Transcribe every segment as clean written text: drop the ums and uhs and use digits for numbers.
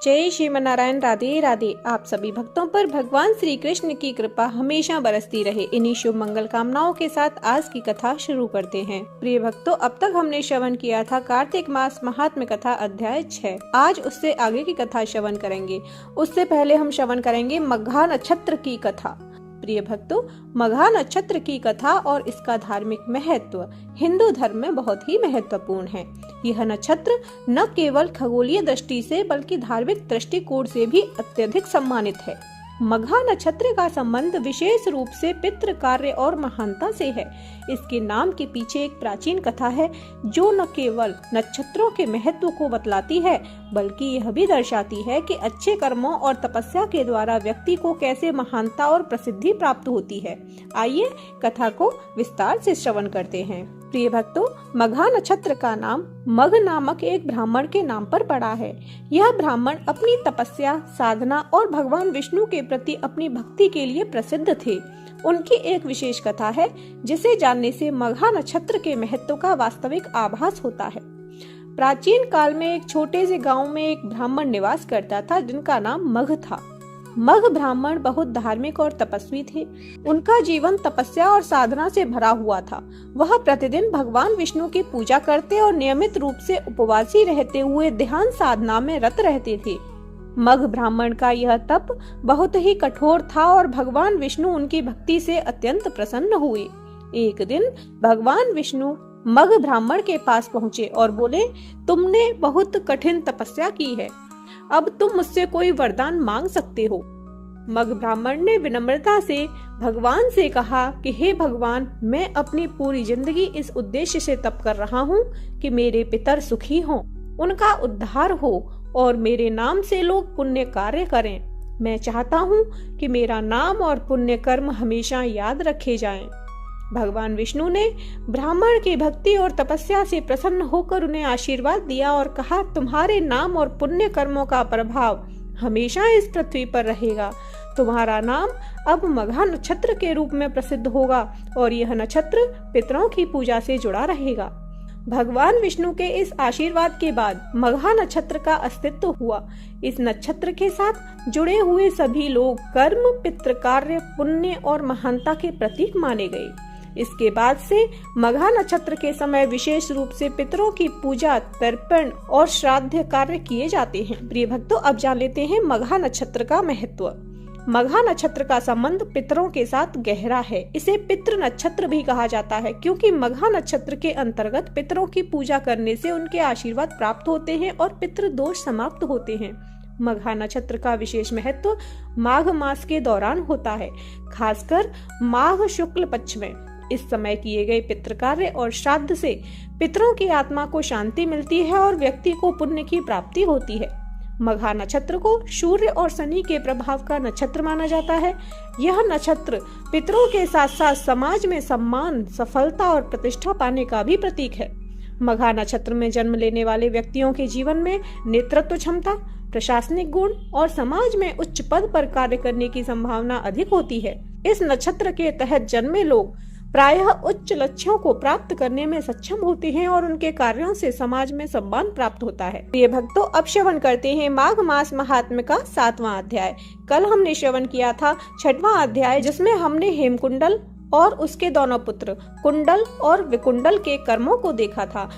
जय श्रीमनारायण। राधे राधे। आप सभी भक्तों पर भगवान श्री कृष्ण की कृपा हमेशा बरसती रहे। इन्हीं शुभ मंगल कामनाओं के साथ आज की कथा शुरू करते हैं। प्रिय भक्तों, अब तक हमने श्रवण किया था कार्तिक मास महात्म्य कथा अध्याय 6। आज उससे आगे की कथा श्रवण करेंगे। उससे पहले हम श्रवण करेंगे मघा नक्षत्र की कथा। प्रिय भक्तों, मघा नक्षत्र की कथा और इसका धार्मिक महत्व हिंदू धर्म में बहुत ही महत्वपूर्ण है। यह नक्षत्र न केवल खगोलीय दृष्टि से बल्कि धार्मिक दृष्टिकोण से भी अत्यधिक सम्मानित है। मघा नक्षत्र का संबंध विशेष रूप से पितृ कार्य और महानता से है। इसके नाम के पीछे एक प्राचीन कथा है जो न केवल नक्षत्रों के महत्व को बतलाती है बल्कि यह भी दर्शाती है कि अच्छे कर्मों और तपस्या के द्वारा व्यक्ति को कैसे महानता और प्रसिद्धि प्राप्त होती है। आइए कथा को विस्तार से श्रवण करते हैं। प्रिय भक्तों, मघा नक्षत्र का नाम मघ नामक एक ब्राह्मण के नाम पर पड़ा है। यह ब्राह्मण अपनी तपस्या, साधना और भगवान विष्णु के प्रति अपनी भक्ति के लिए प्रसिद्ध थे। उनकी एक विशेष कथा है जिसे जानने से मघा नक्षत्र के महत्व का वास्तविक आभास होता है। प्राचीन काल में एक छोटे से गांव में एक ब्राह्मण निवास करता था जिनका नाम मघ था। मघ ब्राह्मण बहुत धार्मिक और तपस्वी थे। उनका जीवन तपस्या और साधना से भरा हुआ था। वह प्रतिदिन भगवान विष्णु की पूजा करते और नियमित रूप से उपवासी रहते हुए ध्यान साधना में रत रहते थे। मघ ब्राह्मण का यह तप बहुत ही कठोर था और भगवान विष्णु उनकी भक्ति से अत्यंत प्रसन्न हुए। एक दिन भगवान विष्णु मघ ब्राह्मण के पास पहुँचे और बोले, तुमने बहुत कठिन तपस्या की है, अब तुम मुझसे कोई वरदान मांग सकते हो। मघ ब्राह्मण ने विनम्रता से भगवान से कहा कि हे भगवान, मैं अपनी पूरी जिंदगी इस उद्देश्य से तप कर रहा हूँ कि मेरे पितर सुखी हों, उनका उद्धार हो और मेरे नाम से लोग पुण्य कार्य करें। मैं चाहता हूँ कि मेरा नाम और पुण्य कर्म हमेशा याद रखे जाएं। भगवान विष्णु ने ब्राह्मण की भक्ति और तपस्या से प्रसन्न होकर उन्हें आशीर्वाद दिया और कहा, तुम्हारे नाम और पुण्य कर्मों का प्रभाव हमेशा इस पृथ्वी पर रहेगा। तुम्हारा नाम अब मघा नक्षत्र के रूप में प्रसिद्ध होगा और यह नक्षत्र पितरों की पूजा से जुड़ा रहेगा। भगवान विष्णु के इस आशीर्वाद के बाद मघा नक्षत्र का अस्तित्व हुआ। इस नक्षत्र के साथ जुड़े हुए सभी लोग कर्म, पितृ कार्य, पुण्य और महानता के प्रतीक माने गए। इसके बाद से मघा नक्षत्र के समय विशेष रूप से पितरों की पूजा, तर्पण और श्राद्ध कार्य किए जाते हैं। प्रिय भक्तों, अब जान लेते हैं मघा नक्षत्र का महत्व। मघा नक्षत्र का संबंध पितरों के साथ गहरा है। इसे पितृ नक्षत्र भी कहा जाता है क्योंकि मघा नक्षत्र के अंतर्गत पितरों की पूजा करने से उनके आशीर्वाद प्राप्त होते हैं और पितृ दोष समाप्त होते हैं। मघा नक्षत्र का विशेष महत्व माघ मास के दौरान होता है, खासकर माघ शुक्ल पक्ष में। इस समय किए गए पितृ कार्य और श्राद्ध से पितरों की आत्मा को शांति मिलती है और व्यक्ति को पुण्य की प्राप्ति होती है। मघा नक्षत्र को सूर्य और शनि के प्रभाव का नक्षत्र माना जाता है। यह नक्षत्र पितरों के साथ साथ समाज में सम्मान, सफलता और प्रतिष्ठा पाने का भी प्रतीक है। मघा नक्षत्र में जन्म लेने वाले व्यक्तियों के जीवन में नेतृत्व क्षमता, प्रशासनिक गुण और समाज में उच्च पद पर कार्य करने की संभावना अधिक होती है। इस नक्षत्र के तहत जन्मे लोग प्रायः उच्च लक्ष्यों को प्राप्त करने में सक्षम होते हैं और उनके कार्यों से समाज में सम्मान प्राप्त होता है। प्रिय भक्तों, अब श्रवण करते हैं माघ मास महात्म्य का 7वां अध्याय। कल हमने श्रवण किया था 6वां अध्याय जिसमें हमने हेमकुंडल और उसके दोनों पुत्र कुंडल और विकुंडल के कर्मों को देखा था।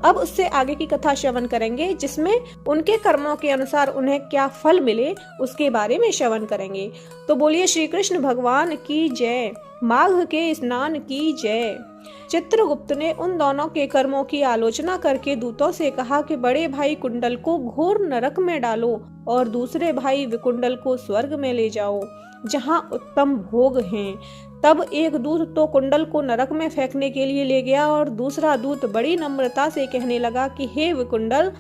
अब उससे आगे की कथा श्रवण करेंगे जिसमें उनके कर्मों के अनुसार उन्हें क्या फल मिले उसके बारे में श्रवण करेंगे। तो बोलिए श्री कृष्ण भगवान की जय। माघ के स्नान की जय। चित्रगुप्त ने उन दोनों के कर्मों की आलोचना करके दूतों से कहा कि बड़े भाई कुंडल को घोर नरक में डालो और दूसरे भाई विकुंडल को स्वर्ग में ले जाओ जहां उत्तम भोग हैं। तब एक दूत तो कुंडल को नरक में फेंकने के लिए ले गया और दूसरा दूत बड़ी नम्रता से कहने लगा कि हे विकुंडल,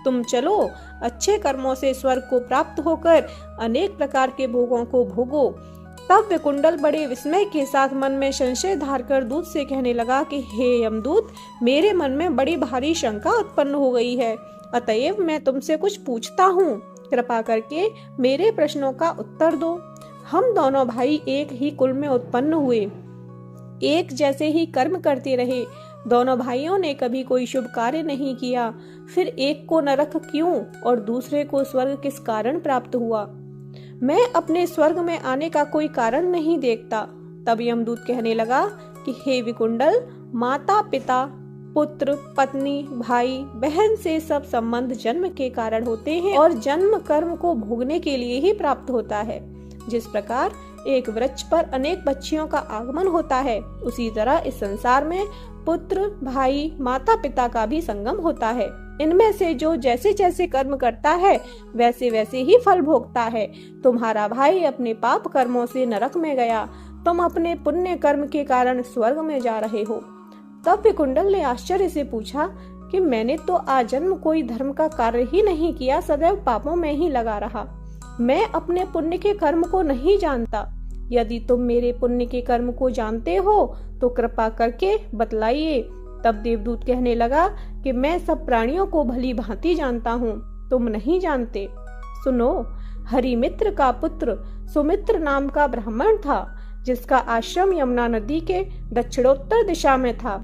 तुम चलो, अच्छे कर्मों से स्वर्ग को प्राप्त होकर अनेक प्रकार के भोगों को भोगो। तब विकुंडल बड़े विस्मय के साथ मन में संशय धारकर दूत से कहने लगा कि हे यमदूत, मेरे मन में बड़ी भारी शंका उत्पन्न हो गई है, अतएव मैं तुमसे कुछ पूछता हूँ, कृपा करके मेरे प्रश्नों का उत्तर दो। हम दोनों भाई एक ही कुल में उत्पन्न हुए, एक जैसे ही कर्म करते रहे, दोनों भाइयों ने कभी कोई शुभ कार्य नहीं किया, फिर एक को नरक क्यों और दूसरे को स्वर्ग किस कारण प्राप्त हुआ? मैं अपने स्वर्ग में आने का कोई कारण नहीं देखता। तब यमदूत कहने लगा कि हे विकुंडल, माता पिता, पुत्र, पत्नी, भाई, बहन से सब संबंध जन्म के कारण होते हैं और जन्म कर्म को भोगने के लिए ही प्राप्त होता है। जिस प्रकार एक वृक्ष पर अनेक पक्षियों का आगमन होता है, उसी तरह इस संसार में पुत्र, भाई, माता पिता का भी संगम होता है। इनमें से जो जैसे जैसे कर्म करता है वैसे वैसे ही फल भोगता है। तुम्हारा भाई अपने पाप कर्मों से नरक में गया, तुम अपने पुण्य कर्म के कारण स्वर्ग में जा रहे हो। तब विकुंडल ने आश्चर्य से पूछा कि मैंने तो आजन्म कोई धर्म का कार्य ही नहीं किया, सदैव पापों में ही लगा रहा। मैं अपने पुण्य के कर्म को नहीं जानता। यदि तुम मेरे पुण्य के कर्म को जानते हो तो कृपा करके बतलाइए। तब देवदूत कहने लगा कि मैं सब प्राणियों को भली भांति जानता हूँ, तुम नहीं जानते। सुनो, हरिमित्र का पुत्र सुमित्र नाम का ब्राह्मण था, जिसका आश्रम यमुना नदी के दक्षिणोत्तर दिशा में था।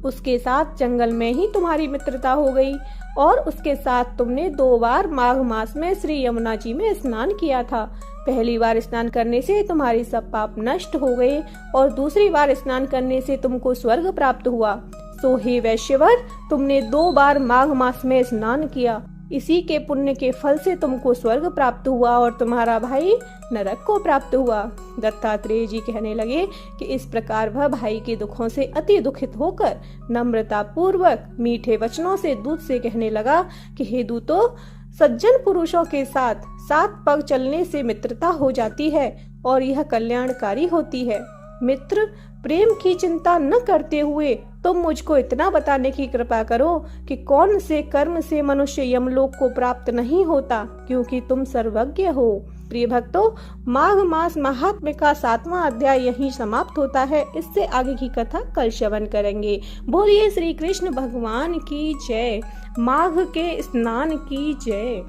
उसके साथ जंगल में ही तुम्हारी मित्रता हो गई और उसके साथ तुमने 2 बार माघ मास में श्री यमुना जी में स्नान किया था। पहली बार स्नान करने से तुम्हारी सब पाप नष्ट हो गए और दूसरी बार स्नान करने से तुमको स्वर्ग प्राप्त हुआ। सो हे वैश्यवर, तुमने 2 बार माघ मास में स्नान किया, इसी के पुण्य के फल से तुमको स्वर्ग प्राप्त हुआ और तुम्हारा भाई नरक को प्राप्त हुआ। दत्तात्रेय जी कहने लगे कि इस प्रकार वह भाई के दुखों से अति दुखित होकर नम्रता पूर्वक मीठे वचनों से दूत से कहने लगा कि हे दूतो, सज्जन पुरुषों के साथ 7 पग चलने से मित्रता हो जाती है और यह कल्याणकारी होती है। मित्र, प्रेम की चिंता न करते हुए तुम मुझको इतना बताने की कृपा करो कि कौन से कर्म से मनुष्य यमलोक को प्राप्त नहीं होता, क्योंकि तुम सर्वज्ञ हो। प्रिय भक्तों, माघ मास महात्म्य का 7वां अध्याय यहीं समाप्त होता है। इससे आगे की कथा कल श्रवण करेंगे। बोलिए श्री कृष्ण भगवान की जय, माघ के स्नान की जय।